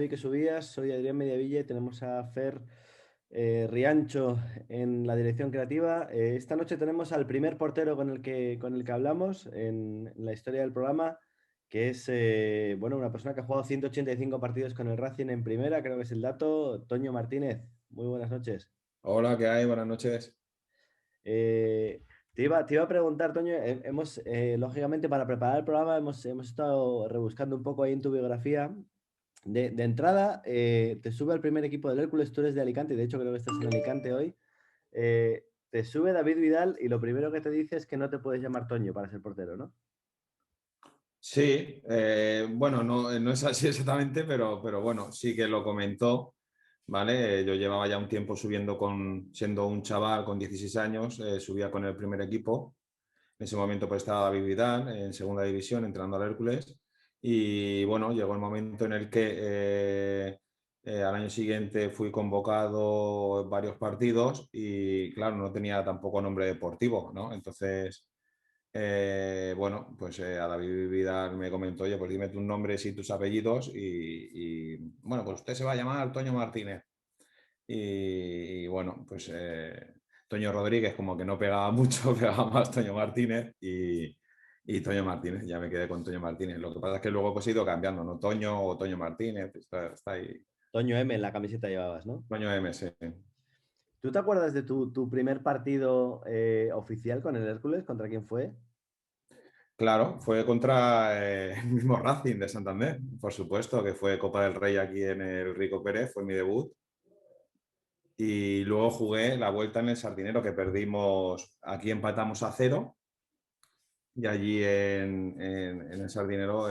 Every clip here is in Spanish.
vi que subías. Soy Adrián Mediavilla y tenemos a Fer Riancho en la dirección creativa. Esta noche tenemos al primer portero con el que hablamos en la historia del programa, que es bueno, una persona que ha jugado 185 partidos con el Racing en primera, creo que es el dato, Toño Martínez. Muy buenas noches. Hola, ¿qué hay? Buenas noches. Eh, te iba a preguntar, Toño, lógicamente para preparar el programa hemos estado rebuscando un poco ahí en tu biografía. De entrada, te sube al primer equipo del Hércules, tú eres de Alicante, y de hecho creo que estás en Alicante hoy. Te sube David Vidal y lo primero que te dice es que no te puedes llamar Toño para ser portero, ¿no? Sí, bueno, no es así exactamente, pero bueno, sí que lo comentó, ¿vale? Yo llevaba ya un tiempo siendo un chaval con 16 años, subía con el primer equipo. En ese momento pues estaba David Vidal en segunda división, entrenando al Hércules. Y bueno, llegó el momento en el que al año siguiente fui convocado en varios partidos y claro, no tenía tampoco nombre deportivo, ¿no? Entonces... bueno, pues a David Vidal me comentó, oye, pues dime tus nombres y tus apellidos bueno, pues usted se va a llamar Toño Martínez. Y bueno, pues Toño Rodríguez como que no pegaba mucho, pegaba más Toño Martínez y Toño Martínez, ya me quedé con Toño Martínez. Lo que pasa es que luego pues he ido cambiando, ¿no? Toño o Toño Martínez, está ahí. Toño M en la camiseta llevabas, ¿no? Toño MS. ¿Tú te acuerdas de tu primer partido oficial con el Hércules? ¿Contra quién fue? Claro, fue contra el mismo Racing de Santander, por supuesto, que fue Copa del Rey aquí en el Rico Pérez, fue mi debut. Y luego jugué la vuelta en el Sardinero, que perdimos, aquí empatamos a 0 y allí en el Sardinero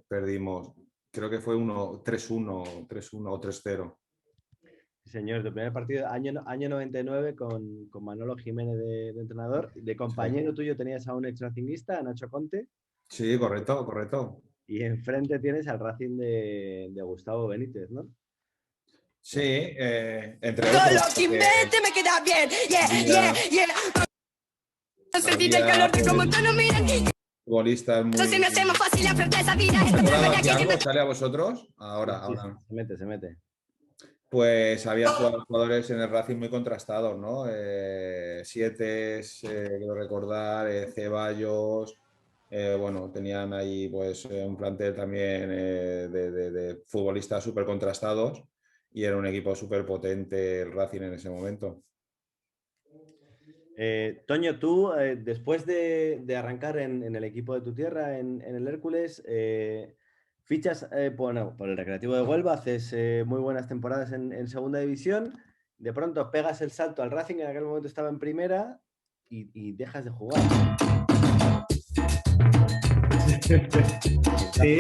perdimos, creo que fue 3-1 o 3-0. Sí, señor, tu primer partido, año 99 con Manolo Jiménez de entrenador. De Sí, compañero tuyo tenías a un ex racingista, a Nacho Conte, sí, correcto, correcto. y enfrente tienes al Racing de Gustavo Benítez, ¿no? Sí, entre otros, porque Me queda bien. Yeah, yeah, había, yeah. Sentir el había calor de cómo todos nos miran. futbolistas Eso se me hace más fácil afrontar esa vida. ¿Se ha colado Verdad aquí que algo? ¿Sale a vosotros? Ahora, Sí, ahora. se mete, se mete. Pues había jugadores en el Racing muy contrastados, ¿no? Sietes, quiero recordar, Ceballos, bueno, tenían ahí pues un plantel también de futbolistas súper contrastados y era un equipo súper potente el Racing en ese momento. Toño, tú, después de arrancar en el equipo de tu tierra, en el Hércules, fichas por el Recreativo de Huelva, haces muy buenas temporadas en segunda división, de pronto pegas el salto al Racing, en aquel momento estaba en primera, y dejas de jugar. Sí,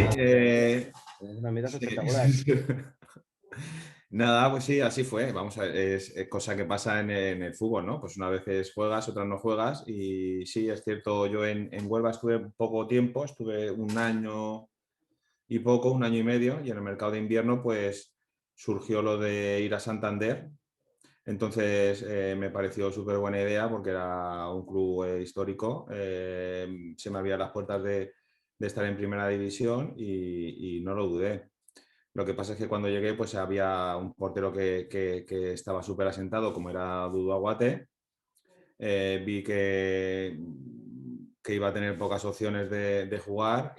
Es un ambientazo sí. espectacular. Nada, pues sí, así fue. Vamos a ver, es cosa que pasa en el fútbol, ¿no? Pues unas veces juegas, otras no juegas. Y sí, es cierto, yo en Huelva estuve poco tiempo, estuve un año y poco, un año y medio, y en el mercado de invierno, pues surgió lo de ir a Santander. Entonces me pareció súper buena idea porque era un club histórico. Se me abrían las puertas de estar en primera división y no lo dudé. Lo que pasa es que cuando llegué, pues había un portero que estaba súper asentado, como era Dudu Aguate. Vi que iba a tener pocas opciones de jugar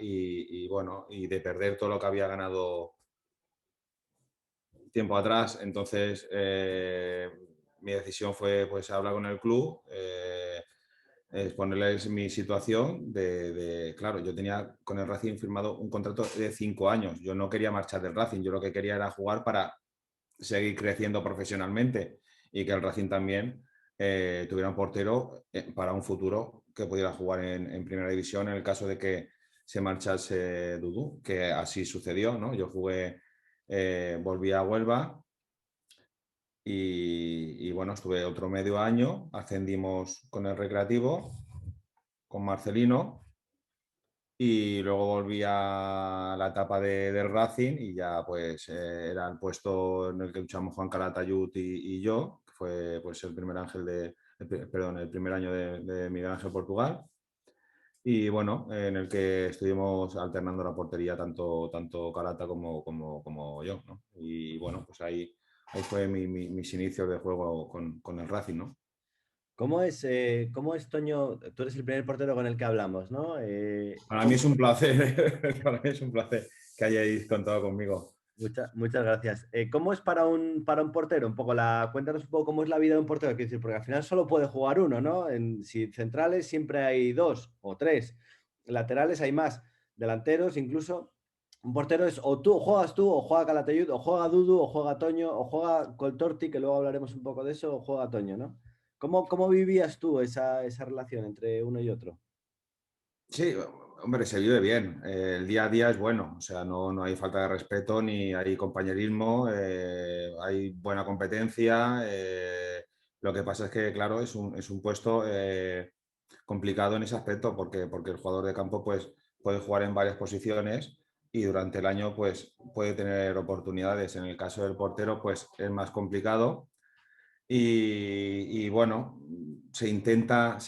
bueno, y de perder todo lo que había ganado tiempo atrás. Entonces, mi decisión fue pues hablar con el club, exponerles mi situación claro, yo tenía con el Racing firmado un contrato de 5 años. Yo no quería marchar del Racing, yo lo que quería era jugar para seguir creciendo profesionalmente y que el Racing también tuviera un portero para un futuro que pudiera jugar en primera división en el caso de que se marchase Dudu, que así sucedió, ¿no? Yo jugué, volví a Huelva bueno, estuve otro medio año, ascendimos con el Recreativo, con Marcelino, y luego volví a la etapa del Racing y ya pues era el puesto en el que luchamos Juan Calatayud y yo, que fue pues el primer ángel perdón, el primer año de Miguel Ángel Portugal. y bueno, en el que estuvimos alternando la portería tanto Carata como yo, ¿no? Y bueno, pues ahí fue mis inicios de juego con el Racing, ¿no? Cómo es, Toño? Tú eres el primer portero con el que hablamos, ¿no? Para mí es un placer, para mí es un placer que hayáis contado conmigo. Muchas gracias. ¿Cómo es para un portero? Cuéntanos un poco cómo es la vida de un portero, quiero decir, porque al final solo puede jugar uno, ¿no? Si centrales siempre hay dos o tres, laterales hay más, delanteros incluso. Un portero es o juegas tú, o juega Calatayud, o juega Dudu, o juega Toño, o juega Coltorti, que luego hablaremos un poco de eso, o juega Toño, ¿no? ¿Cómo vivías tú esa relación entre uno y otro? Sí, hombre, se vive bien. El día a día es bueno, o sea, no hay falta de respeto ni hay compañerismo, hay buena competencia. Lo que pasa es que, claro, es un puesto complicado en ese aspecto porque el jugador de campo pues, puede jugar en varias posiciones y durante el año pues, puede tener oportunidades. En el caso del portero pues es más complicado y bueno, se intenta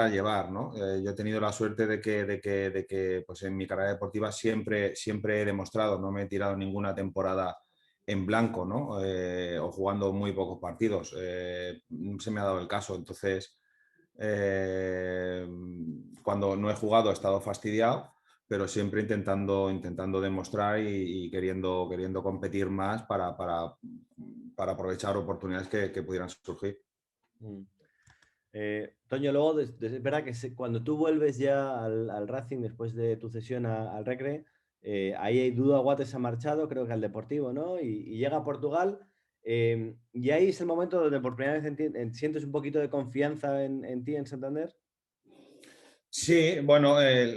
llevar, ¿no? Yo he tenido la suerte de que pues en mi carrera deportiva siempre he demostrado, no me he tirado ninguna temporada en blanco, ¿no? O jugando muy pocos partidos. Se me ha dado el caso. Entonces, eh, cuando no he jugado he estado fastidiado, pero siempre intentando demostrar y queriendo competir más para aprovechar oportunidades que pudieran surgir. Mm. Toño, luego, es verdad que cuando tú vuelves ya al Racing después de tu cesión al Recre, ahí hay Dudu Aguate se ha marchado, creo que al Deportivo, ¿no? Y llega a Portugal, y ahí es el momento donde por primera vez sientes un poquito de confianza en ti, en Santander. Sí, bueno,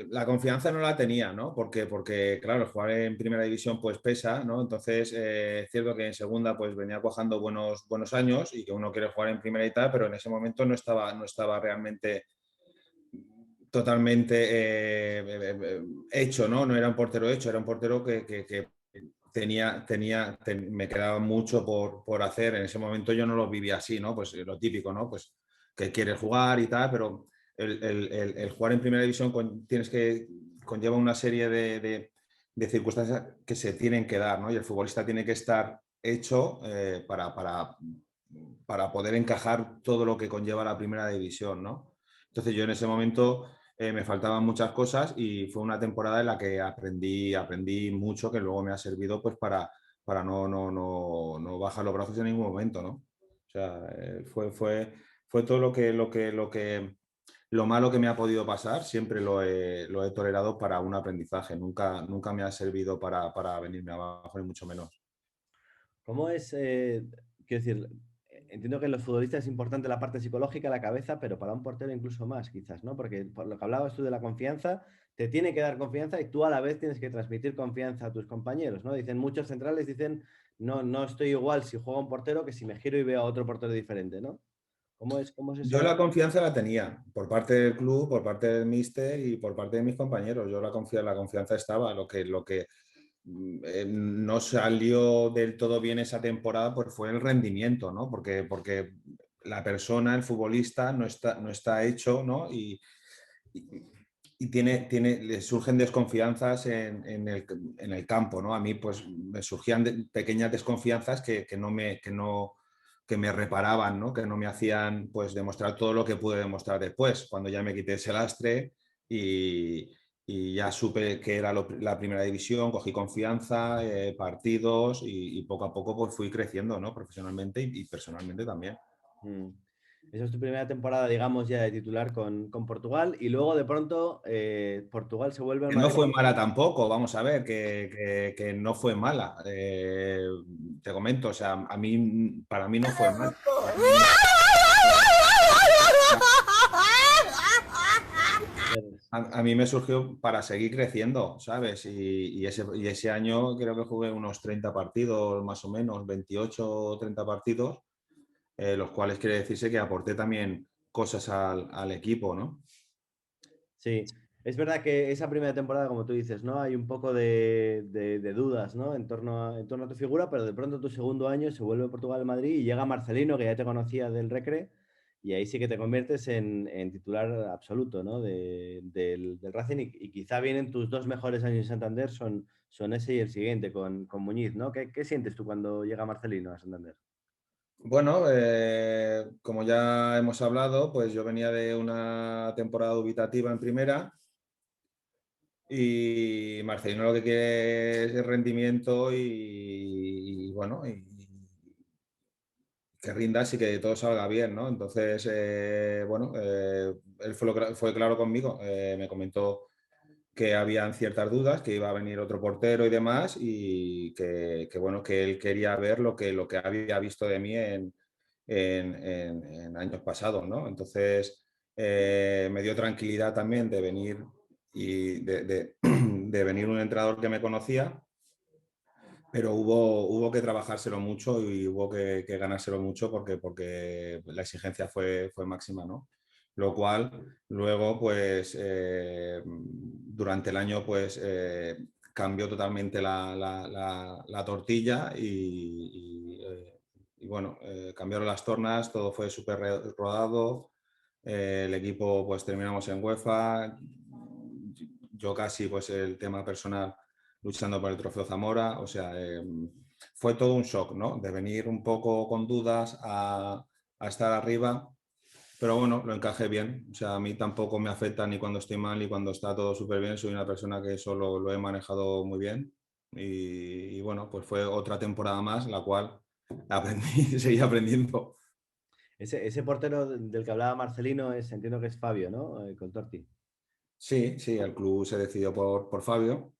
la confianza no la tenía, ¿no? Porque, claro, jugar en primera división pues pesa, ¿no? Entonces, es cierto que en segunda pues venía cuajando buenos años y que uno quiere jugar en primera y tal, pero en ese momento no estaba realmente totalmente hecho, ¿no? No era un portero hecho, era un portero que me quedaba mucho por hacer. En ese momento yo no lo vivía así, ¿no? Pues lo típico, ¿no? Pues que quieres jugar y tal, pero el jugar en primera división conlleva una serie de circunstancias que se tienen que dar, ¿no? Y el futbolista tiene que estar hecho para poder encajar todo lo que conlleva la primera división, ¿no? Entonces yo en ese momento me faltaban muchas cosas y fue una temporada en la que aprendí mucho que luego me ha servido pues para no bajar los brazos en ningún momento, ¿no? O sea, fue todo lo malo que me ha podido pasar, siempre lo he tolerado para un aprendizaje, nunca me ha servido para venirme abajo, ni mucho menos. ¿Cómo es, quiero decir, entiendo que en los futbolistas es importante la parte psicológica, la cabeza, pero para un portero incluso más, quizás, ¿no? Porque por lo que hablabas tú de la confianza, te tiene que dar confianza y tú a la vez tienes que transmitir confianza a tus compañeros, ¿no? Dicen muchos centrales, dicen, no estoy igual si juego a un portero que si me giro y veo a otro portero diferente, ¿no? ¿Cómo es Yo esa? la confianza la tenía por parte del club, por parte del míster y por parte de mis compañeros. Yo la confianza estaba. Lo que no salió del todo bien esa temporada pues fue el rendimiento, ¿no? Porque la persona, el futbolista, no está hecho, ¿no? Y- y le surgen desconfianzas en el campo, ¿no? A mí, pues, me surgían pequeñas desconfianzas que me reparaban, ¿no? Que no me hacían, pues, demostrar todo lo que pude demostrar después, cuando ya me quité ese lastre y, y ya supe que era la primera división, cogí confianza, partidos y poco a poco, pues, fui creciendo, ¿no? Profesionalmente y personalmente también. Mm. Esa es tu primera temporada, digamos, ya de titular con Portugal y luego de pronto Portugal se vuelve al Que no Madrid. fue mala tampoco, vamos a ver, que no fue mala. Te comento, o sea, para mí no fue mala. A mí me surgió para seguir creciendo, ¿sabes? Y ese año creo que jugué unos 30 partidos, más o menos, 28 o 30 partidos, los cuales quiere decirse que aporté también cosas al equipo, ¿no? Sí, es verdad que esa primera temporada, como tú dices, ¿no? Hay un poco de dudas, ¿no? En torno a tu figura, pero de pronto tu segundo año se vuelve Portugal al Madrid y llega Marcelino, que ya te conocía del Recre, y ahí sí que te conviertes en titular absoluto, ¿no? Del Racing y quizá vienen tus dos mejores años en Santander, son ese y el siguiente con Muñiz, ¿no? ¿Qué sientes tú cuando llega Marcelino a Santander? Bueno, como ya hemos hablado, pues yo venía de una temporada dubitativa en primera y Marcelino lo que quiere es rendimiento y bueno, y que rindas y que todo salga bien, ¿no? Entonces, bueno, él fue claro conmigo, me comentó que habían ciertas dudas, que iba a venir otro portero y demás, y bueno, que él quería ver lo que había visto de mí en años pasados, ¿no? Entonces, me dio tranquilidad también de venir y de venir un entrenador que me conocía, pero hubo que trabajárselo mucho y hubo que ganárselo mucho porque la exigencia fue máxima, ¿no? Lo cual luego, pues, durante el año, pues, cambió totalmente la tortilla y bueno, cambiaron las tornas, todo fue súper rodado, el equipo, pues, terminamos en UEFA, yo casi, pues, el tema personal luchando por el Trofeo Zamora, o sea, fue todo un shock, ¿no? De venir un poco con dudas a estar arriba, pero bueno, lo encajé bien, o sea, a mí tampoco me afecta ni cuando estoy mal ni cuando está todo súper bien, soy una persona que eso lo he manejado muy bien y bueno, pues fue otra temporada más, la cual aprendí, seguí aprendiendo. Ese portero del que hablaba Marcelino entiendo que es Fabio, ¿no? Con Torti. Sí, sí, el club se decidió por Fabio,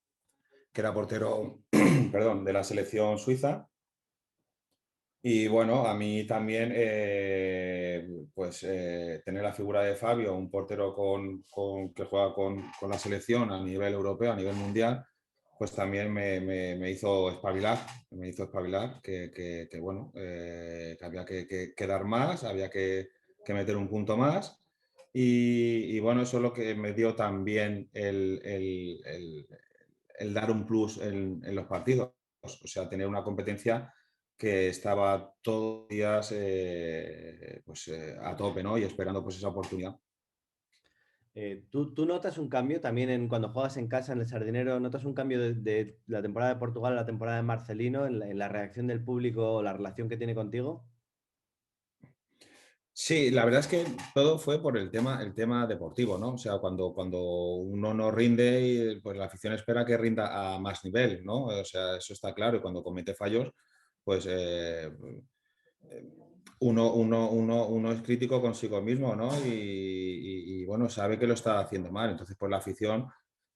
que era portero, perdón, de la selección suiza. Y bueno, a mí también, pues tener la figura de Fabio, un portero que juega con la selección a nivel europeo, a nivel mundial, pues también me hizo espabilar que, bueno, que había que dar más, había que meter un punto más. Y bueno, eso es lo que me dio también el dar un plus en los partidos, o sea, tener una competencia que estaba todos los días pues, a tope, ¿no? Y esperando pues esa oportunidad. ¿Tú notas un cambio también cuando juegas en casa en el Sardinero? ¿Notas un cambio de la temporada de Portugal a la temporada de Marcelino en la reacción del público o la relación que tiene contigo? Sí, la verdad es que todo fue por el tema deportivo, ¿no? O sea, cuando uno no rinde, pues la afición espera que rinda a más nivel, ¿no? O sea, eso está claro. Y cuando comete fallos, pues uno es crítico consigo mismo, ¿no? Y, bueno, sabe que lo está haciendo mal. Entonces, pues la afición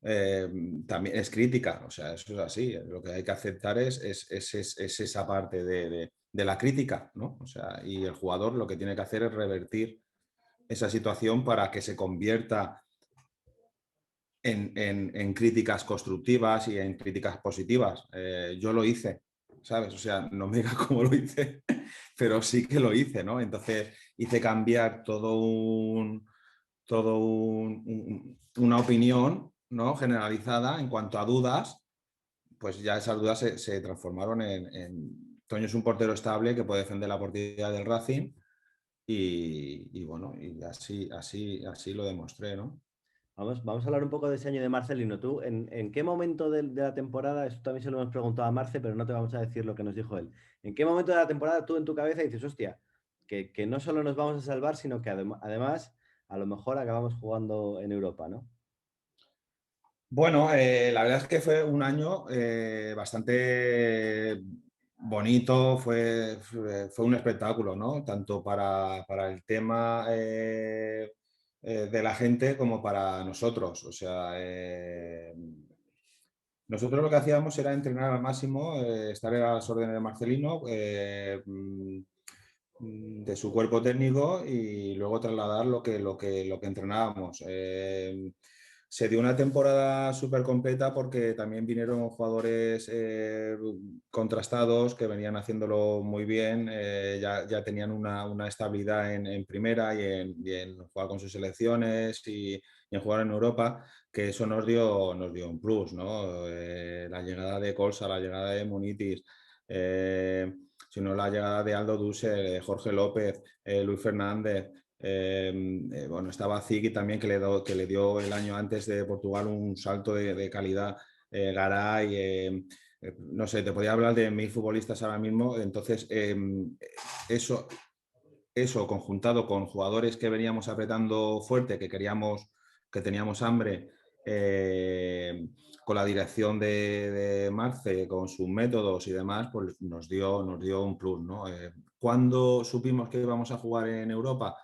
eh, también es crítica, o sea, eso es así. Lo que hay que aceptar es esa parte de la crítica, ¿no? O sea, y el jugador lo que tiene que hacer es revertir esa situación para que se convierta en críticas constructivas y en críticas positivas. Yo lo hice, ¿sabes? O sea, no me digas cómo lo hice, pero sí que lo hice, ¿no? Entonces hice cambiar una opinión, ¿no? Generalizada en cuanto a dudas, pues ya esas dudas se transformaron Toño es un portero estable que puede defender la portería del Racing y bueno, y así lo demostré, ¿no? Vamos a hablar un poco de ese año de Marcelino. ¿Tú en qué momento de la temporada, esto también se lo hemos preguntado a Marce, pero no te vamos a decir lo que nos dijo él? ¿En qué momento de la temporada tú en tu cabeza dices, hostia, que no solo nos vamos a salvar, sino que además a lo mejor acabamos jugando en Europa, ¿no? Bueno, la verdad es que fue un año bastante bonito, fue un espectáculo, ¿no? Tanto para el tema de la gente como para nosotros. O sea, nosotros lo que hacíamos era entrenar al máximo, estar a las órdenes de Marcelino, de su cuerpo técnico y luego trasladar lo que entrenábamos. Se dio una temporada súper completa porque también vinieron jugadores contrastados que venían haciéndolo muy bien, ya tenían una estabilidad en primera y en jugar con sus selecciones y en jugar en Europa, que eso nos dio un plus, ¿no? La llegada de Colsa, la llegada de Munitis, sino la llegada de Aldo Dussel, Jorge López, Luis Fernández, Bueno, estaba Ziggy también, que le dio el año antes de Portugal un salto de calidad. Garay, no sé, te podía hablar de 1000 futbolistas ahora mismo. Entonces, eso, eso conjuntado con jugadores que veníamos apretando fuerte, que teníamos hambre, con la dirección de Marce, con sus métodos y demás, pues nos dio un plus, ¿no? ¿Cuándo supimos que íbamos a jugar en Europa?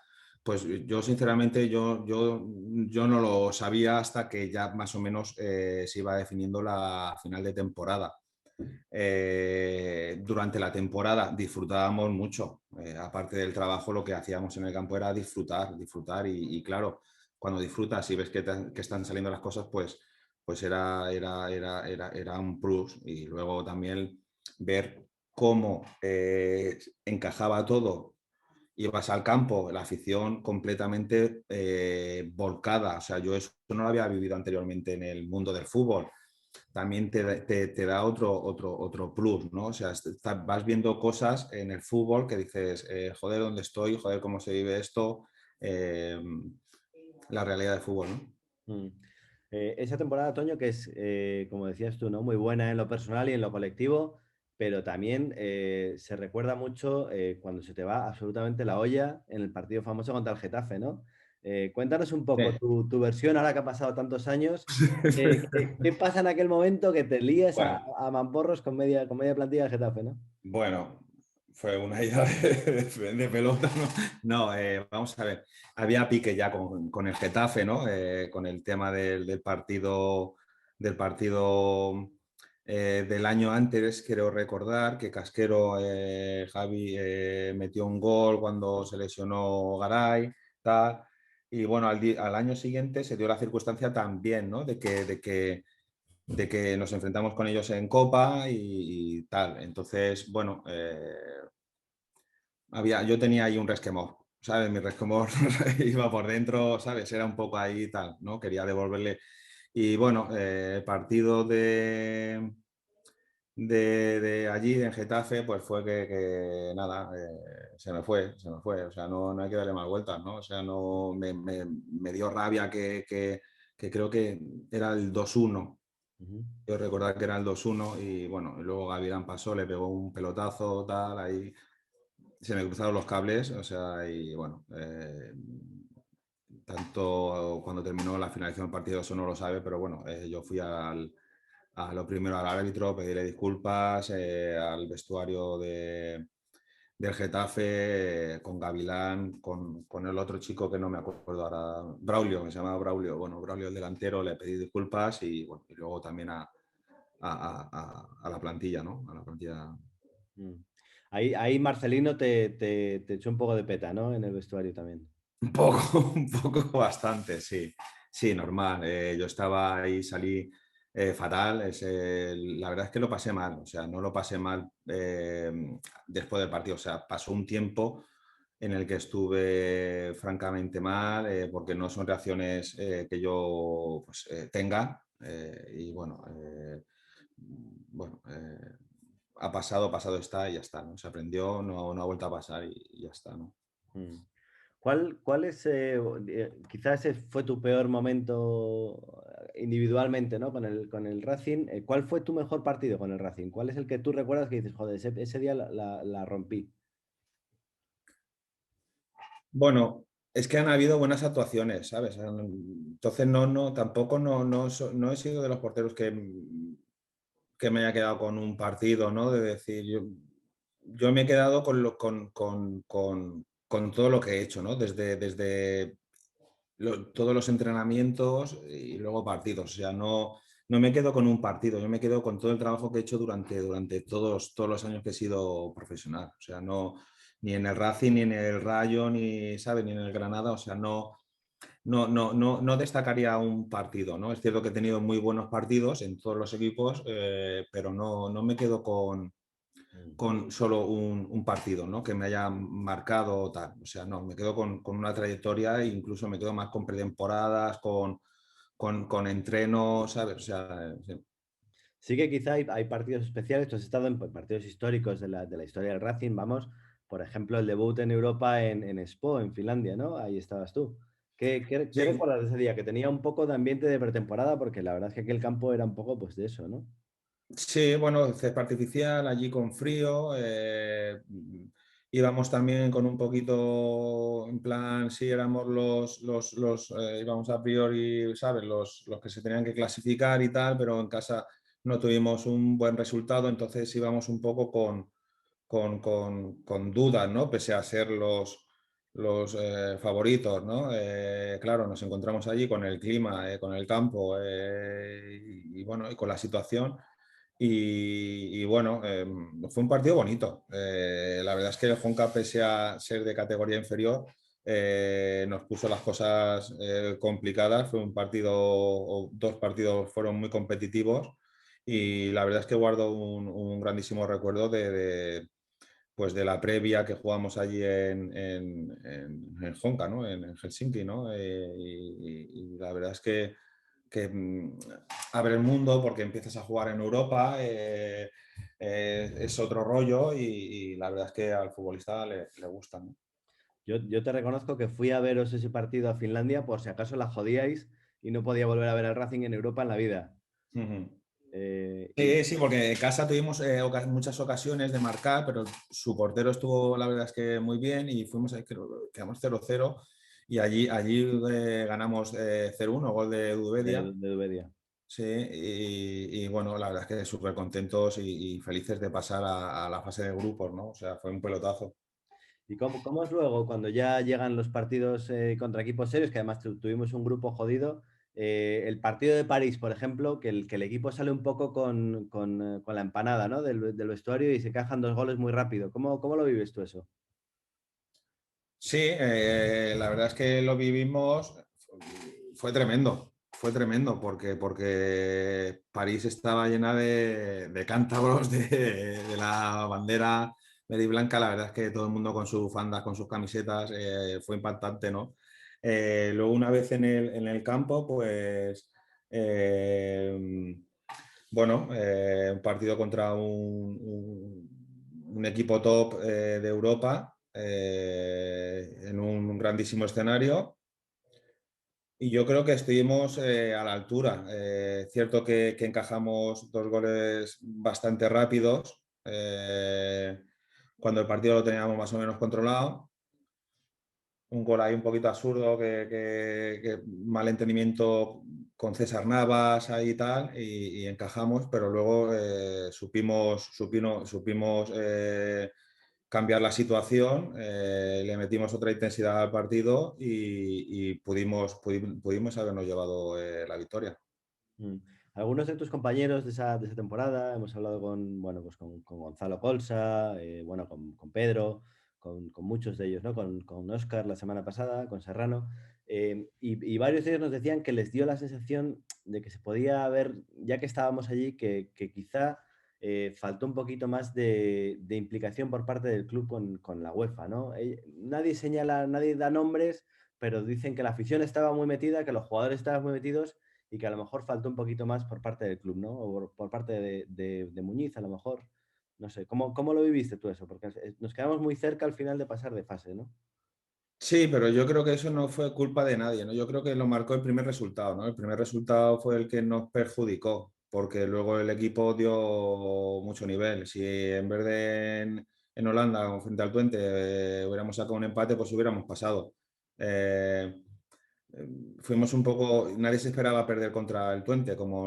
Pues yo sinceramente yo no lo sabía hasta que ya más o menos se iba definiendo la final de temporada. Durante la temporada disfrutábamos mucho. Aparte del trabajo, lo que hacíamos en el campo era disfrutar y claro, cuando disfrutas y ves que están saliendo las cosas, pues era un plus. Y luego también ver cómo encajaba todo. Ibas al campo, la afición completamente volcada. O sea, yo eso no lo había vivido anteriormente en el mundo del fútbol. También te da otro plus, ¿no? O sea, vas viendo cosas en el fútbol que dices, joder, ¿dónde estoy? Joder, ¿cómo se vive esto? La realidad del fútbol, ¿no? Mm. Esa temporada, Toño, que es, como decías tú, ¿no? Muy buena en lo personal y en lo colectivo, pero también se recuerda mucho cuando se te va absolutamente la olla en el partido famoso contra el Getafe, ¿no? Cuéntanos un poco Sí. tu versión ahora que ha pasado tantos años. ¿Qué pasa en aquel momento que te lías Bueno, a mamporros con media plantilla del Getafe, ¿no? bueno, fue una ida de pelota, ¿no? No, vamos a ver. Había pique ya con el Getafe, ¿no? Con el tema del partido del año antes, quiero recordar que Casquero, Javi, metió un gol cuando se lesionó Garay, tal. Y bueno, al año siguiente se dio la circunstancia también, ¿no? De que nos enfrentamos con ellos en Copa y tal. Entonces, bueno, yo tenía ahí un resquemor, ¿sabes? Mi resquemor iba por dentro, ¿sabes? Era un poco ahí tal, ¿no? Quería devolverle. Y bueno, el partido de allí, en Getafe, pues fue nada, se me fue. O sea, no hay que darle más vueltas, ¿no? O sea, no, me dio rabia que creo que era el 2-1. Ujú. Yo recordar que era el 2-1 y bueno, y luego Gavilán pasó, le pegó un pelotazo, tal, ahí se me cruzaron los cables, o sea, y bueno, tanto cuando terminó la finalización del partido, eso no lo sabe, pero bueno, yo fui a lo primero al árbitro, pedirle disculpas, al vestuario del Getafe, con Gavilán, con el otro chico que no me acuerdo ahora, Braulio, que se llamaba Braulio, bueno, Braulio el delantero, le pedí disculpas y bueno, y luego también a la plantilla, ¿no? A la plantilla. Mm. Ahí Marcelino te echó un poco de peta, ¿no? En el vestuario también. Un poco, un poco, bastante, sí. Sí, normal. Yo estaba ahí, salí fatal. La verdad es que lo pasé mal. O sea, no lo pasé mal después del partido. O sea, pasó un tiempo en el que estuve francamente mal, porque no son reacciones que yo pues, tenga. Y bueno, pasado está y ya está, ¿no? Se aprendió, no ha vuelto a pasar y ya está, ¿no? Mm. ¿Cuál es, quizás ese fue tu peor momento individualmente, ¿no? Con el Racing. ¿Cuál fue tu mejor partido con el Racing? ¿Cuál es el que tú recuerdas que dices, joder, ese día la rompí? Bueno, es que han habido buenas actuaciones, ¿sabes? Entonces tampoco no he sido de los porteros que me haya quedado con un partido, ¿no? De decir, yo me he quedado con todo lo que he hecho, ¿no? Desde todos los entrenamientos y luego partidos. O sea, no me quedo con un partido, yo me quedo con todo el trabajo que he hecho durante todos los años que he sido profesional. O sea, no, ni en el Racing, ni en el Rayo, ni, ¿sabes? Ni en el Granada. O sea, no destacaría un partido, ¿no? Es cierto que he tenido muy buenos partidos en todos los equipos, pero no me quedo Mm. con solo un partido, ¿no? Que me haya marcado o tal. O sea, no, me quedo con una trayectoria e incluso me quedo más con pretemporadas, con entrenos, ¿sabes? O sea, sí. Sí que quizá hay partidos especiales, tú has estado en partidos históricos de la historia del Racing, vamos, por ejemplo, el debut en Europa en Espoo, en Finlandia, ¿no? Ahí estabas tú. ¿Qué Sí, recuerdas de ese día? Que tenía un poco de ambiente de pretemporada, porque la verdad es que aquel campo era un poco pues de eso, ¿no? sí, bueno, césped artificial, allí con frío. Íbamos también con un poquito, en plan, sí, éramos íbamos a priori, ¿sabes? Los que se tenían que clasificar y tal, pero en casa no tuvimos un buen resultado, entonces íbamos un poco con dudas, ¿no? Pese a ser los favoritos, ¿no? Claro, nos encontramos allí con el clima, con el campo y bueno, y con la situación. Y bueno, fue un partido bonito. La verdad es que el Honka, pese a ser de categoría inferior, nos puso las cosas complicadas. Fue un partido, o dos partidos fueron muy competitivos y la verdad es que guardo un grandísimo recuerdo pues de la previa que jugamos allí en Honka, ¿no? En Helsinki, ¿no? Y la verdad es que abre el mundo porque empiezas a jugar en Europa, es otro rollo y la verdad es que al futbolista le gusta, ¿no? Yo te reconozco que fui a veros ese partido a Finlandia por si acaso la jodíais y no podía volver a ver al Racing en Europa en la vida. Ujú. Y Sí, porque en casa tuvimos muchas ocasiones de marcar, pero su portero estuvo, la verdad es que muy bien y fuimos, quedamos 0-0 y allí ganamos 0-1, gol de Dubedia. de Dubedia. Sí, y bueno, la verdad es que súper contentos y felices de pasar a la fase de grupos, ¿no? O sea, fue un pelotazo. ¿Y cómo es luego cuando ya llegan los partidos contra equipos serios, que además tuvimos un grupo jodido? El partido de París, por ejemplo, que el equipo sale un poco con la empanada, ¿no? Del vestuario y se cajan dos goles muy rápido. ¿Cómo lo vives tú eso? Sí, la verdad es que lo vivimos, fue tremendo porque París estaba llena de cántabros de la bandera verde y blanca, la verdad es que todo el mundo con sus fandas, con sus camisetas, fue impactante, ¿no? Luego una vez en el campo, pues, bueno, un partido contra un equipo top de Europa en un grandísimo escenario y yo creo que estuvimos a la altura. Cierto que encajamos dos goles bastante rápidos cuando el partido lo teníamos más o menos controlado. Un gol ahí un poquito absurdo, que mal entendimiento con César Navas ahí y tal, y encajamos, pero luego supimos cambiar la situación, le metimos otra intensidad al partido y pudimos habernos llevado la victoria. Mm. Algunos de tus compañeros de esa temporada, hemos hablado bueno, pues con Gonzalo Colsa, bueno, con Pedro, con muchos de ellos, ¿no? Con Óscar la semana pasada, con Serrano, y varios de ellos nos decían que les dio la sensación de que se podía ver, ya que estábamos allí, que quizá faltó un poquito más de implicación por parte del club con la UEFA, ¿no? Nadie señala, nadie da nombres, pero dicen que la afición estaba muy metida, que los jugadores estaban muy metidos y que a lo mejor faltó un poquito más por parte del club, ¿no? O por parte de Muñiz, a lo mejor. No sé, ¿cómo lo viviste tú eso? Porque nos quedamos muy cerca al final de pasar de fase, ¿no? Sí, pero yo creo que eso no fue culpa de nadie, ¿no? Yo creo que lo marcó el primer resultado, ¿no? El primer resultado fue el que nos perjudicó, porque luego el equipo dio mucho nivel. Si en vez de en Holanda o frente al Twente hubiéramos sacado un empate, pues hubiéramos pasado. Eh, Fuimos un poco, nadie se esperaba perder contra el Twente, como,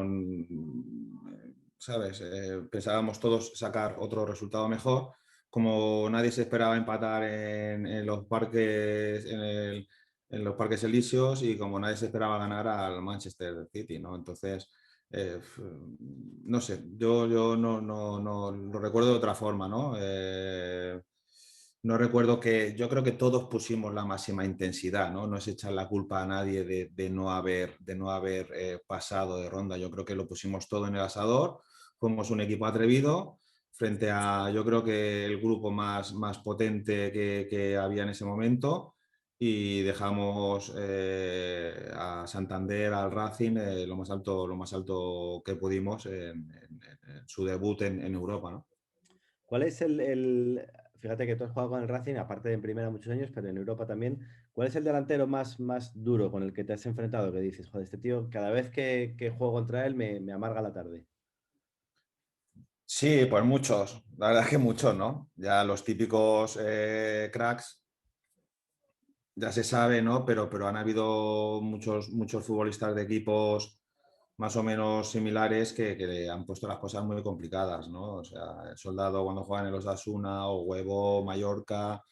¿sabes? Pensábamos todos sacar otro resultado mejor, como nadie se esperaba empatar en los parques, en los parques elíseos y como nadie se esperaba ganar al Manchester City, ¿no? Entonces, no sé, yo no lo recuerdo de otra forma, ¿no? No recuerdo yo creo que todos pusimos la máxima intensidad, ¿no? No es echar la culpa a nadie de no haber pasado de ronda. Yo creo que lo pusimos todo en el asador. Fuimos un equipo atrevido frente a, yo creo que el grupo más potente que había en ese momento y dejamos a Santander, al Racing, lo más alto que pudimos en su debut en Europa, ¿no? ¿Cuál es fíjate que tú has jugado con el Racing, aparte de en primera muchos años, pero en Europa también. ¿Cuál es el delantero más duro con el que te has enfrentado? Que dices, joder, este tío, cada vez que juego contra él me amarga la tarde. Sí, pues muchos, la verdad es que muchos, ¿no? Ya los típicos cracks, ya se sabe, ¿no? Pero han habido muchos futbolistas de equipos más o menos similares que le han puesto las cosas muy complicadas, ¿no? O sea, el Soldado cuando juega en el Osasuna, o Huevo, Mallorca,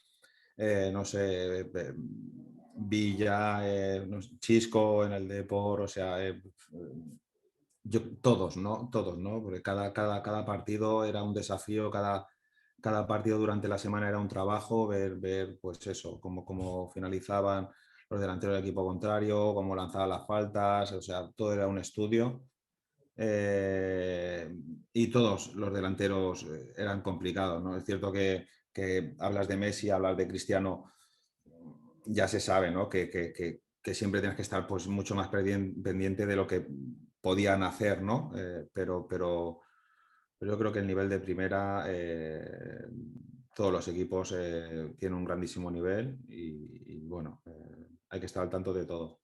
no sé, Villa, no sé, Chisco en el Depor, o sea, todos, ¿no? Todos, ¿no? Porque cada partido era un desafío, cada partido durante la semana era un trabajo, ver pues eso, cómo finalizaban los delanteros del equipo contrario, cómo lanzaban las faltas, o sea, todo era un estudio. Y todos los delanteros eran complicados, ¿no? Es cierto que hablas de Messi, hablas de Cristiano, ya se sabe, ¿no? Que siempre tienes que estar pues, mucho más pendiente de lo que podían hacer, ¿no? Pero yo creo que el nivel de primera, todos los equipos tienen un grandísimo nivel y bueno, hay que estar al tanto de todo.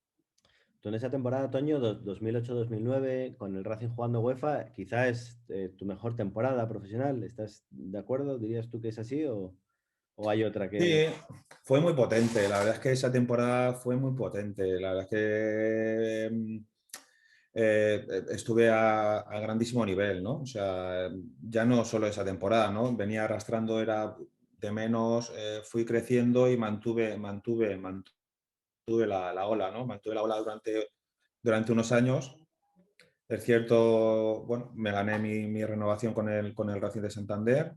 Tú en esa temporada, Toño, 2008-2009, con el Racing jugando UEFA, quizá es tu mejor temporada profesional. ¿Estás de acuerdo? ¿Dirías tú que es así o hay otra que... Sí, fue muy potente. La verdad es que esa temporada fue muy potente. La verdad es que estuve a grandísimo nivel, ¿no? O sea, ya no solo esa temporada, ¿no? Venía arrastrando, era de menos, fui creciendo y mantuve la ola, ¿no? Mantuve la ola durante unos años. Es cierto, bueno, me gané mi renovación con el Racing de Santander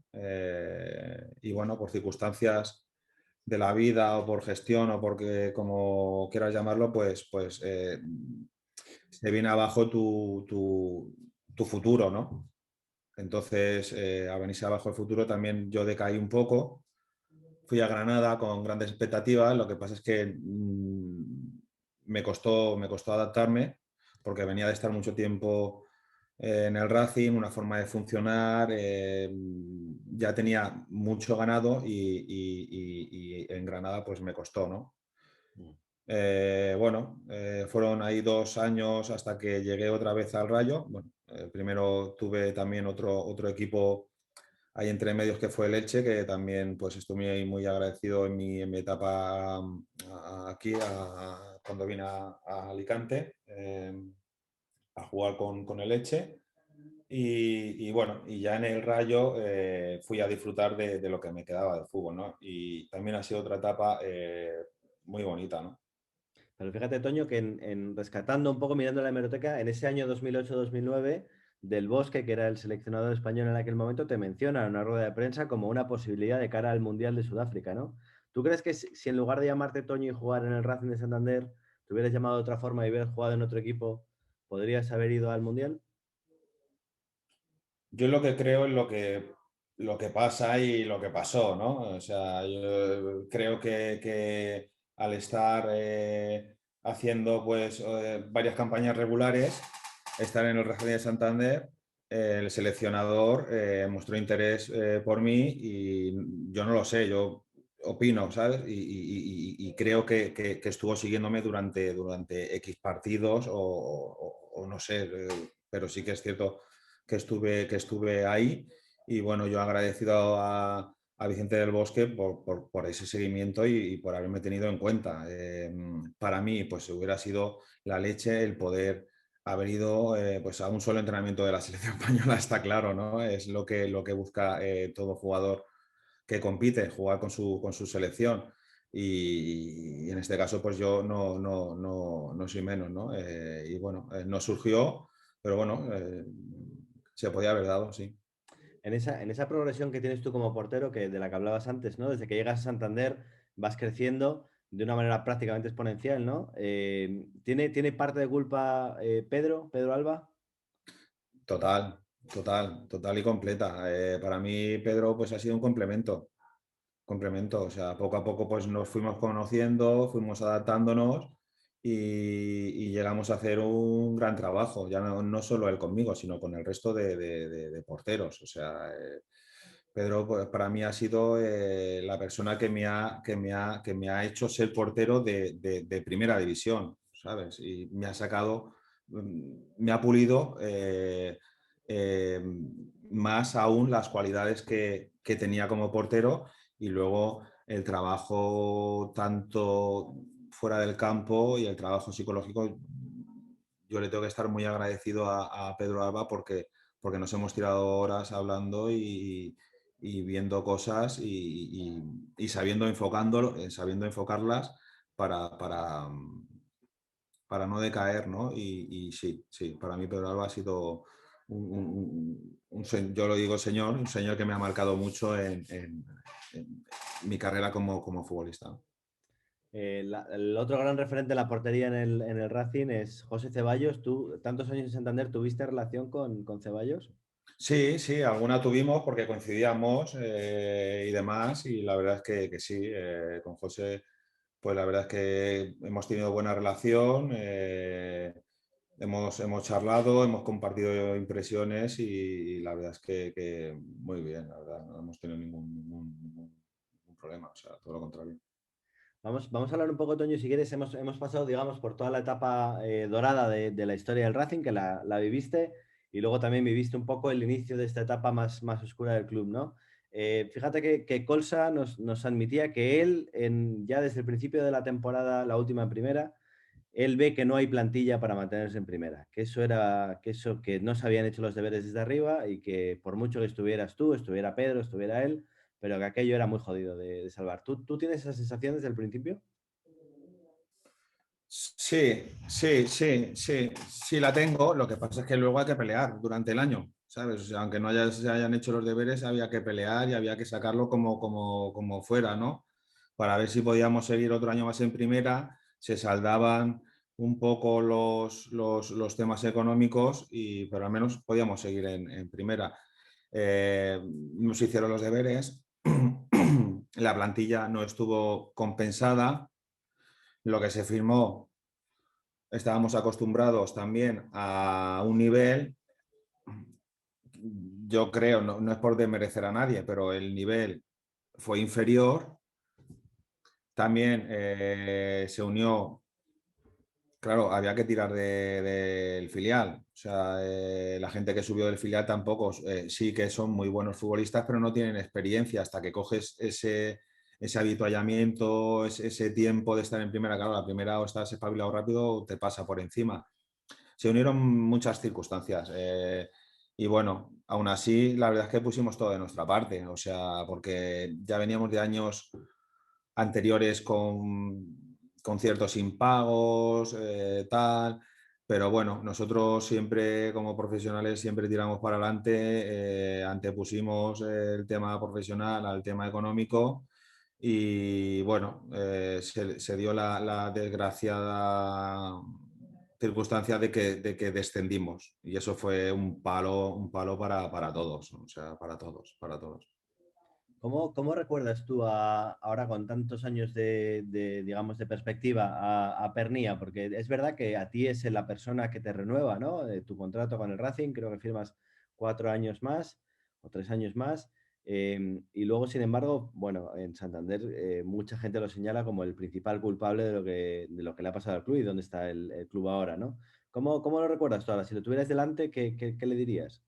y bueno, por circunstancias de la vida o por gestión o porque como quieras llamarlo, pues se viene abajo tu futuro, ¿no? Entonces, al venirse abajo el futuro también yo decaí un poco. Fui a Granada con grandes expectativas, lo que pasa es que me costó adaptarme porque venía de estar mucho tiempo en el Racing, una forma de funcionar, ya tenía mucho ganado y en Granada pues me costó, ¿no? Bueno, fueron ahí 2 años hasta que llegué otra vez al Rayo. Bueno, primero tuve también otro equipo ahí entre medios que fue el Elche, que también pues estoy muy agradecido en mi etapa aquí, cuando vine a Alicante a jugar con el Elche. Y bueno, y ya en el Rayo fui a disfrutar de lo que me quedaba del fútbol, ¿no? Y también ha sido otra etapa muy bonita, ¿no? Pero fíjate, Toño, que rescatando un poco, mirando la hemeroteca, en ese año 2008-2009, Del Bosque, que era el seleccionador español en aquel momento, te menciona en una rueda de prensa como una posibilidad de cara al Mundial de Sudáfrica, ¿no? ¿Tú crees que si en lugar de llamarte Toño y jugar en el Racing de Santander, te hubieras llamado de otra forma y hubieras jugado en otro equipo, podrías haber ido al Mundial? Yo lo que creo es lo que pasa y lo que pasó, ¿no? O sea, yo creo que al estar haciendo pues varias campañas regulares, estar en el Racing de Santander, el seleccionador mostró interés por mí y yo no lo sé, yo opino, ¿sabes? Y creo que estuvo siguiéndome durante X partidos o no sé, pero sí que es cierto que estuve ahí y bueno, yo agradecido a Vicente del Bosque por ese seguimiento y por haberme tenido en cuenta. Para mí, pues hubiera sido la leche el poder haber ido pues a un solo entrenamiento de la selección española, está claro, ¿no? Es lo que busca todo jugador que compite, jugar con su selección. Y en este caso, pues yo no soy menos, ¿no? Y bueno, no surgió, pero bueno, se podía haber dado, sí. En esa progresión que tienes tú como portero, que de la que hablabas antes, ¿no? Desde que llegas a Santander vas creciendo de una manera prácticamente exponencial, ¿no? ¿Tiene parte de culpa Pedro Alba? Total, total y completa. Para mí, Pedro, pues ha sido un complemento. O sea, poco a poco pues nos fuimos conociendo, fuimos adaptándonos y llegamos a hacer un gran trabajo, ya no solo él conmigo, sino con el resto de porteros. O sea, Pedro, pues, para mí ha sido la persona que me ha hecho ser portero de primera división, ¿sabes? Y me ha sacado, me ha pulido eh, más aún las cualidades que tenía como portero y luego el trabajo tanto fuera del campo y el trabajo psicológico. Yo le tengo que estar muy agradecido a Pedro Alba porque nos hemos tirado horas hablando y viendo cosas y sabiendo, sabiendo enfocarlas para no decaer, ¿no? Y sí, sí, para mí Pedro Alba ha sido yo lo digo señor, un señor que me ha marcado mucho en mi carrera como futbolista. El otro gran referente en la portería en el Racing es José Ceballos. Tú, tantos años en Santander, ¿tuviste relación con Ceballos? Sí, sí, alguna tuvimos porque coincidíamos y demás, y la verdad es que sí, con José, pues la verdad es que hemos tenido buena relación, hemos charlado, hemos compartido impresiones y la verdad es que muy bien, la verdad, no hemos tenido ningún problema, o sea, todo lo contrario. Vamos a hablar un poco, Toño, si quieres. Hemos pasado, digamos, por toda la etapa dorada de la historia del Racing, que la viviste, y luego también viviste un poco el inicio de esta etapa más oscura del club, ¿no? Fíjate que Colsa nos admitía que él, ya desde el principio de la temporada, la última en primera, él ve que no hay plantilla para mantenerse en primera, que no se habían hecho los deberes desde arriba y que por mucho que estuvieras tú, estuviera Pedro, estuviera él, pero que aquello era muy jodido de salvar. ¿Tú tienes esa sensación desde el principio? Sí, sí, sí, sí, sí la tengo. Lo que pasa es que luego hay que pelear durante el año, ¿sabes? O sea, aunque no se hayan hecho los deberes, había que pelear y había que sacarlo como fuera, ¿no? Para ver si podíamos seguir otro año más en primera. Se saldaban un poco los temas económicos, pero al menos podíamos seguir en primera. No se hicieron los deberes. La plantilla no estuvo compensada. Lo que se firmó, estábamos acostumbrados también a un nivel, yo creo, no es por desmerecer a nadie, pero el nivel fue inferior. También se unió, claro, había que tirar del filial. O sea, la gente que subió del filial tampoco, sí que son muy buenos futbolistas, pero no tienen experiencia hasta que coges ese habituallamiento, ese tiempo de estar en primera. Claro, la primera o estás espabilado rápido o te pasa por encima. Se unieron muchas circunstancias. Y bueno, aún así, la verdad es que pusimos todo de nuestra parte, o sea, porque ya veníamos de años anteriores con ciertos impagos, tal, pero bueno, nosotros siempre como profesionales siempre tiramos para adelante, antepusimos el tema profesional al tema económico y bueno, se dio la desgraciada circunstancia de que descendimos y eso fue un palo para todos, o sea, para todos, para todos. ¿Cómo recuerdas tú ahora con tantos años digamos, de perspectiva a Pernía? Porque es verdad que a ti es la persona que te renueva, ¿no? Tu contrato con el Racing, creo que firmas 4 años más o 3 años más. Y luego, sin embargo, bueno, en Santander mucha gente lo señala como el principal culpable de lo que le ha pasado al club y dónde está el club ahora, ¿no? ¿Cómo lo recuerdas tú ahora? Si lo tuvieras delante, ¿qué le dirías?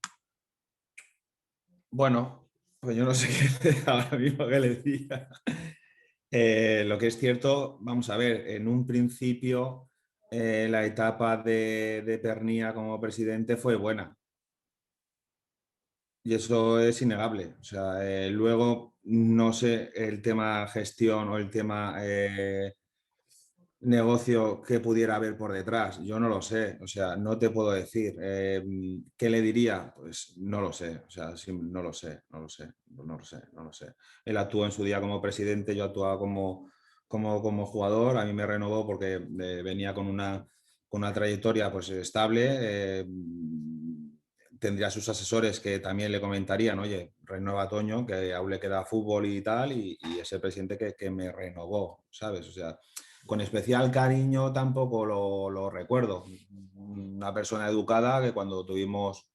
Bueno, pues yo no sé qué ahora mismo que le decía. Lo que es cierto, vamos a ver, en un principio la etapa de Pernía como presidente fue buena y eso es innegable. O sea, luego no sé el tema gestión o el tema negocio que pudiera haber por detrás. Yo no lo sé, o sea, no te puedo decir. ¿Qué le diría? Pues no lo sé, o sea, sí, no lo sé, no lo sé, no lo sé, no lo sé. Él actuó en su día como presidente, yo actuaba como jugador, a mí me renovó porque venía con una trayectoria pues estable. Tendría sus asesores que también le comentarían, oye, renueva a Toño, que aún le queda fútbol y tal, y ese presidente que me renovó, ¿sabes? O sea, con especial cariño tampoco lo recuerdo. Una persona educada que cuando tuvimos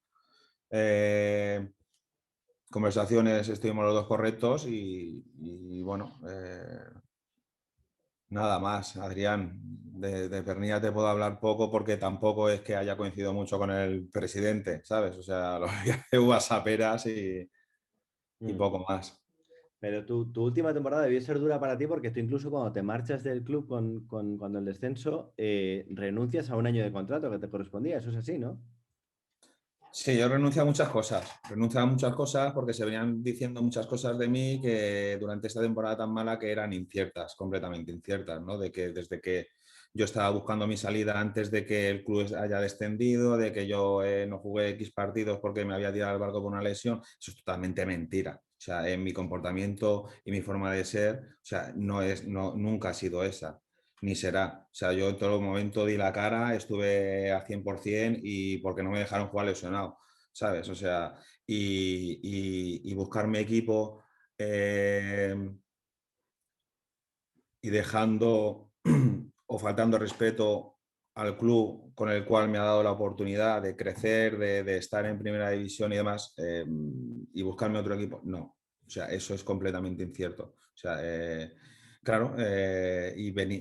conversaciones estuvimos los dos correctos y bueno, nada más, Adrián. De Pernilla te puedo hablar poco porque tampoco es que haya coincidido mucho con el presidente, ¿sabes? O sea, lo de uvas aperas y Mm. poco más. Pero tu última temporada debió ser dura para ti porque tú incluso cuando te marchas del club cuando el descenso, renuncias a un año de contrato que te correspondía. Eso es así, ¿no? Sí, yo renuncio a muchas cosas porque se venían diciendo muchas cosas de mí que durante esta temporada tan mala que eran inciertas, completamente inciertas, ¿no? De que desde que yo estaba buscando mi salida antes de que el club haya descendido, de que yo no jugué X partidos porque me había tirado al barco por una lesión, eso es totalmente mentira. O sea, en mi comportamiento y mi forma de ser, o sea, nunca ha sido esa ni será. O sea, yo en todo momento di la cara, estuve a 100% y porque no me dejaron jugar lesionado, ¿sabes? O sea, y buscarme equipo eh, y dejando o faltando respeto al club con el cual me ha dado la oportunidad de crecer, de estar en primera división y demás, y buscarme otro equipo, no. O sea, eso es completamente incierto. O sea, claro,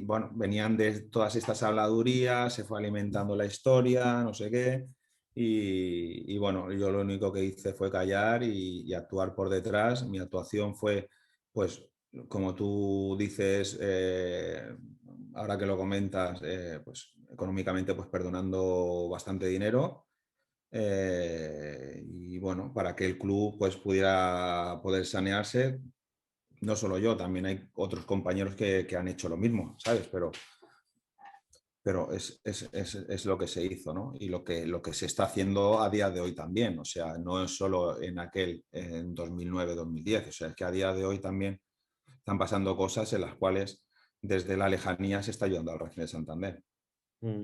bueno, venían de todas estas habladurías, se fue alimentando la historia, no sé qué, y bueno, yo lo único que hice fue callar y actuar por detrás. Mi actuación fue, pues, como tú dices, ahora que lo comentas, pues económicamente pues perdonando bastante dinero y bueno, para que el club pues pudiera poder sanearse, no solo yo, también hay otros compañeros que han hecho lo mismo, ¿sabes? Pero es lo que se hizo, ¿no? Y lo que se está haciendo a día de hoy también, o sea, no es solo en 2009-2010, o sea, es que a día de hoy también están pasando cosas en las cuales desde la lejanía se está ayudando al Racing de Santander. Mm.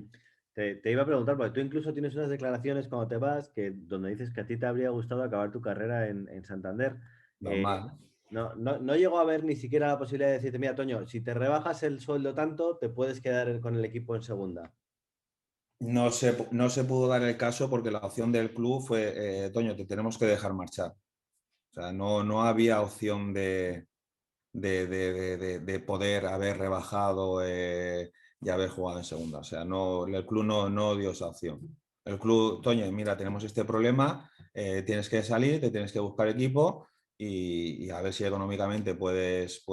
Te iba a preguntar, porque tú incluso tienes unas declaraciones cuando te vas donde dices que a ti te habría gustado acabar tu carrera en Santander. Eh, Normal. no llegó a haber ni siquiera la posibilidad de decirte, mira, Toño, si te rebajas el sueldo tanto, te puedes quedar con el equipo en segunda. No se pudo dar el caso porque la opción del club fue, Toño, te tenemos que dejar marchar. O sea, no había opción de poder haber rebajado y haber jugado en segunda. O sea, el club no dio esa opción. El club, Toño, mira, tenemos este problema, tienes que salir, te tienes que buscar equipo y a ver si económicamente puedes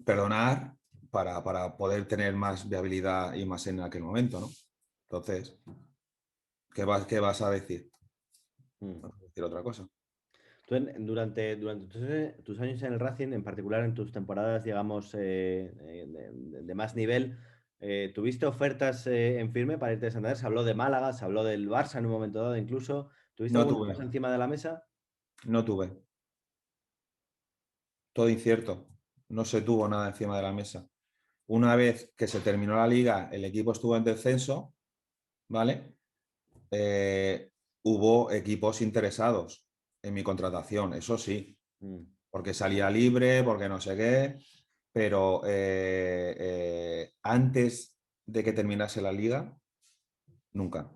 perdonar para poder tener más viabilidad y más en aquel momento, ¿no? Entonces, ¿qué vas a decir? Mm. ¿Vas a decir otra cosa? Tú durante tus años en el Racing, en particular en tus temporadas, digamos, de más nivel, ¿tuviste ofertas en firme para irte de Santander? Se habló de Málaga, se habló del Barça en un momento dado incluso. ¿Tuviste No alguna tuve, cosa encima de la mesa? no tuve. Todo incierto. No se tuvo nada encima de la mesa. Una vez que se terminó la liga, el equipo estuvo en descenso, ¿vale? Eh, Hubo equipos interesados en mi contratación, eso sí, Mm. porque salía libre, porque no sé qué, pero antes de que terminase la liga, nunca.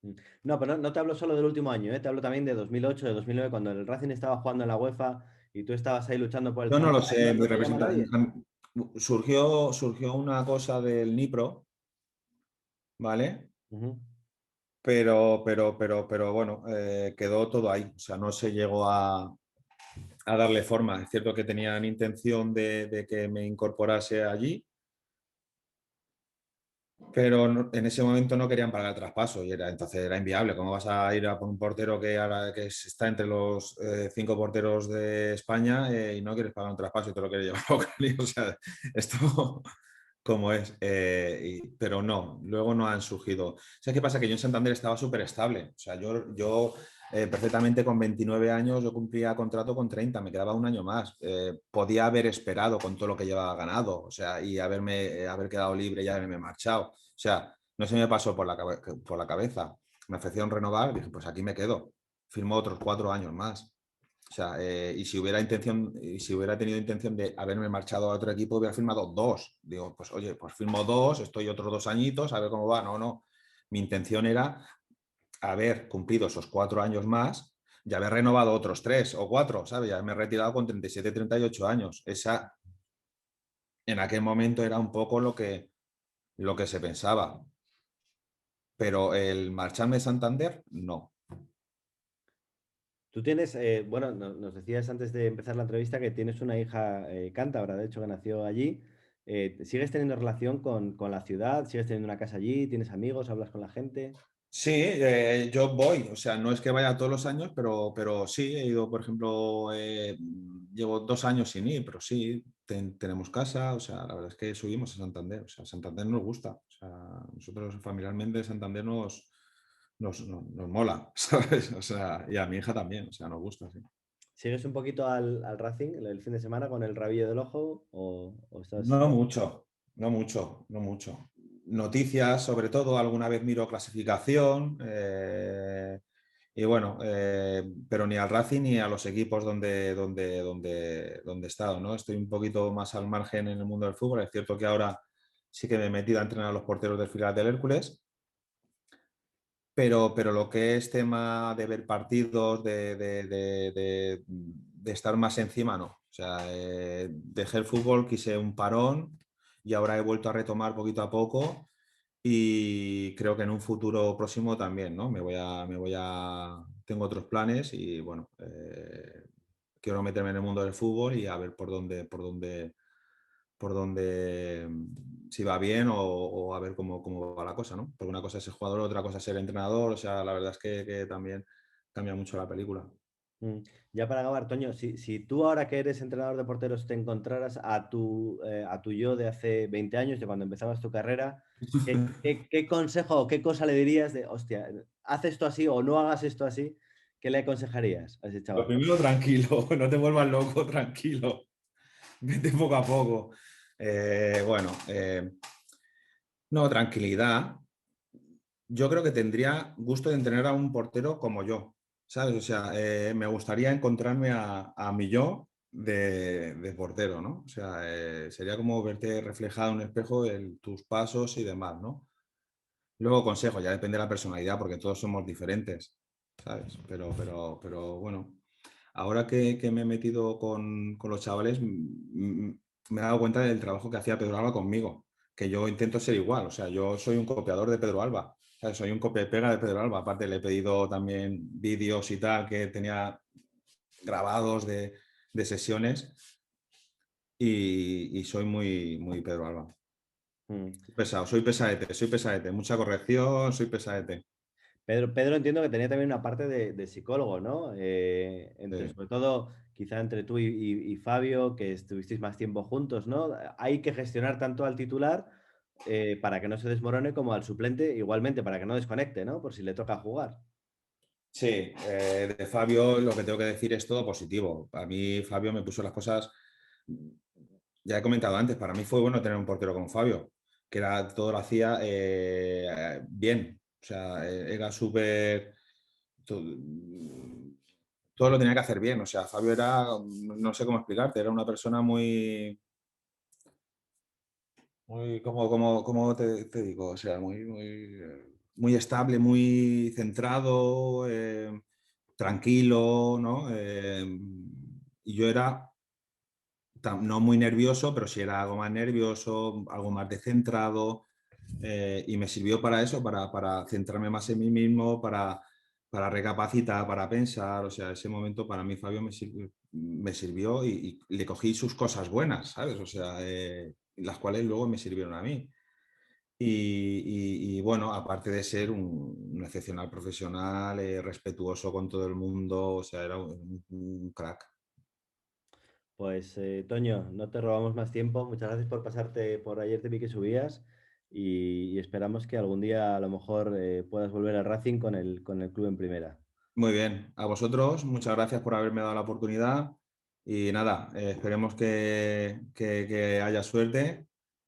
Mm. No, pero no te hablo solo del último año, ¿eh? Te hablo también de 2008, de 2009, cuando el Racing estaba jugando en la UEFA y tú estabas ahí luchando por el Yo no lo promoción. sé, ¿No mi te llama nadie? surgió una cosa del Nipro, ¿vale? Ujú. Pero bueno, quedó todo ahí. O sea, no se llegó a darle forma. Es cierto que tenían intención de que me incorporase allí, pero en ese momento no querían pagar el traspaso y entonces era inviable. ¿Cómo vas a ir a por un portero que ahora está entre los 5 porteros de España y no quieres pagar un traspaso y te lo quieres llevar a Ocali? O sea, esto como es, pero no, luego no han surgido. ¿Sabes qué pasa? Que yo en Santander estaba súper estable. O sea, yo perfectamente con 29 años yo cumplía contrato con 30, me quedaba un año más. Podía haber esperado con todo lo que llevaba ganado, o sea, y haber quedado libre y haberme marchado. O sea, no se me pasó por la cabeza. Me ofrecieron renovar, dije, pues aquí me quedo. Firmó otros 4 años más. O sea, y si hubiera tenido intención de haberme marchado a otro equipo, hubiera firmado 2. Digo, pues oye, pues firmo 2, estoy otros 2 añitos, a ver cómo va. No. Mi intención era haber cumplido esos 4 años más ya haber renovado otros 3 o 4, ¿sabes? Ya me he retirado con 37, 38 años. Esa, en aquel momento era un poco lo que se pensaba. Pero el marcharme de Santander, no. Tú tienes, bueno, nos decías antes de empezar la entrevista que tienes una hija cántabra, de hecho, que nació allí. ¿Sigues teniendo relación con la ciudad? ¿Sigues teniendo una casa allí? ¿Tienes amigos? ¿Hablas con la gente? Sí, yo voy, o sea, no es que vaya todos los años, pero sí, he ido, por ejemplo, llevo 2 años sin ir, pero sí, tenemos casa, o sea, la verdad es que subimos a Santander, o sea, Santander nos gusta, o sea, nosotros familiarmente Santander nos mola, ¿sabes? O sea, y a mi hija también, o sea, nos gusta, sí. ¿Sigues un poquito al Racing el fin de semana con el rabillo del ojo o estás...? No mucho, no mucho, no mucho. Noticias, sobre todo, alguna vez miro clasificación, y bueno, pero ni al Racing ni a los equipos donde he estado, ¿no? Estoy un poquito más al margen en el mundo del fútbol. Es cierto que ahora sí que me he metido a entrenar a los porteros del filial del Hércules, pero lo que es tema de ver partidos, de estar más encima, no. O sea, dejé el fútbol, quise un parón y ahora he vuelto a retomar poquito a poco y creo que en un futuro próximo también, ¿no? Tengo otros planes y bueno, quiero meterme en el mundo del fútbol y a ver si va bien o a ver cómo va la cosa, ¿no? Porque una cosa es ser jugador, otra cosa es ser entrenador, o sea, la verdad es que también cambia mucho la película. Mm. Ya para acabar, Toño, si tú ahora que eres entrenador de porteros te encontraras a tu yo de hace 20 años, de cuando empezabas tu carrera, ¿qué consejo o qué cosa le dirías de, hostia, haz esto así o no hagas esto así? ¿Qué le aconsejarías a ese Lo chaval? primero, tranquilo, no te vuelvas loco, tranquilo, vete poco a poco. Bueno, no, tranquilidad. Yo creo que tendría gusto de entrenar a un portero como yo, ¿sabes? O sea, me gustaría encontrarme a mi yo de portero, ¿no? O sea, sería como verte reflejado en un espejo en tus pasos y demás, ¿no? Luego consejo, ya depende de la personalidad, porque todos somos diferentes, ¿sabes? Pero bueno, ahora que me he metido con los chavales, me he dado cuenta del trabajo que hacía Pedro Alba conmigo, que yo intento ser igual, o sea, yo soy un copiador de Pedro Alba, ¿sabes? Soy un copia y pega de Pedro Alba, aparte le he pedido también vídeos y tal que tenía grabados de sesiones y soy muy Pedro Alba. Mm. Pesado, soy pesadete, mucha corrección, soy pesadete. Pedro entiendo que tenía también una parte de psicólogo, ¿no? Sí. Sobre todo, quizá entre tú y Fabio, que estuvisteis más tiempo juntos, ¿no? Hay que gestionar tanto al titular para que no se desmorone como al suplente, igualmente para que no desconecte, ¿no? Por si le toca jugar. Sí, de Fabio lo que tengo que decir es todo positivo. A mí Fabio me puso las cosas, ya he comentado antes, para mí fue bueno tener un portero como Fabio, que todo lo hacía bien. O sea, era súper... Todo lo tenía que hacer bien. O sea, Fabio era, no sé cómo explicarte, era una persona muy, ¿cómo te digo? O sea, muy estable, muy centrado, tranquilo, ¿no? Y yo era no muy nervioso, pero sí era algo más nervioso, algo más descentrado, y me sirvió para eso, para centrarme más en mí mismo, para recapacitar, para pensar. O sea, ese momento para mí, Fabio, me sirvió y le cogí sus cosas buenas, ¿sabes? O sea, las cuales luego me sirvieron a mí. Y bueno, aparte de ser un excepcional profesional, respetuoso con todo el mundo, o sea, era un crack. Pues Toño, no te robamos más tiempo. Muchas gracias por pasarte por ayer, te vi que subías y esperamos que algún día a lo mejor puedas volver al Racing con el club en primera. Muy bien, a vosotros, muchas gracias por haberme dado la oportunidad y nada, esperemos que haya suerte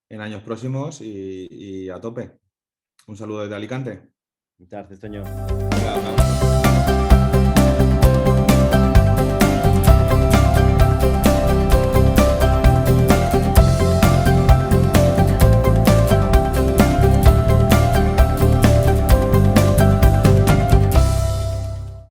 en años próximos y a tope. Un saludo desde Alicante. Muchas gracias, Toño. Venga, un abrazo.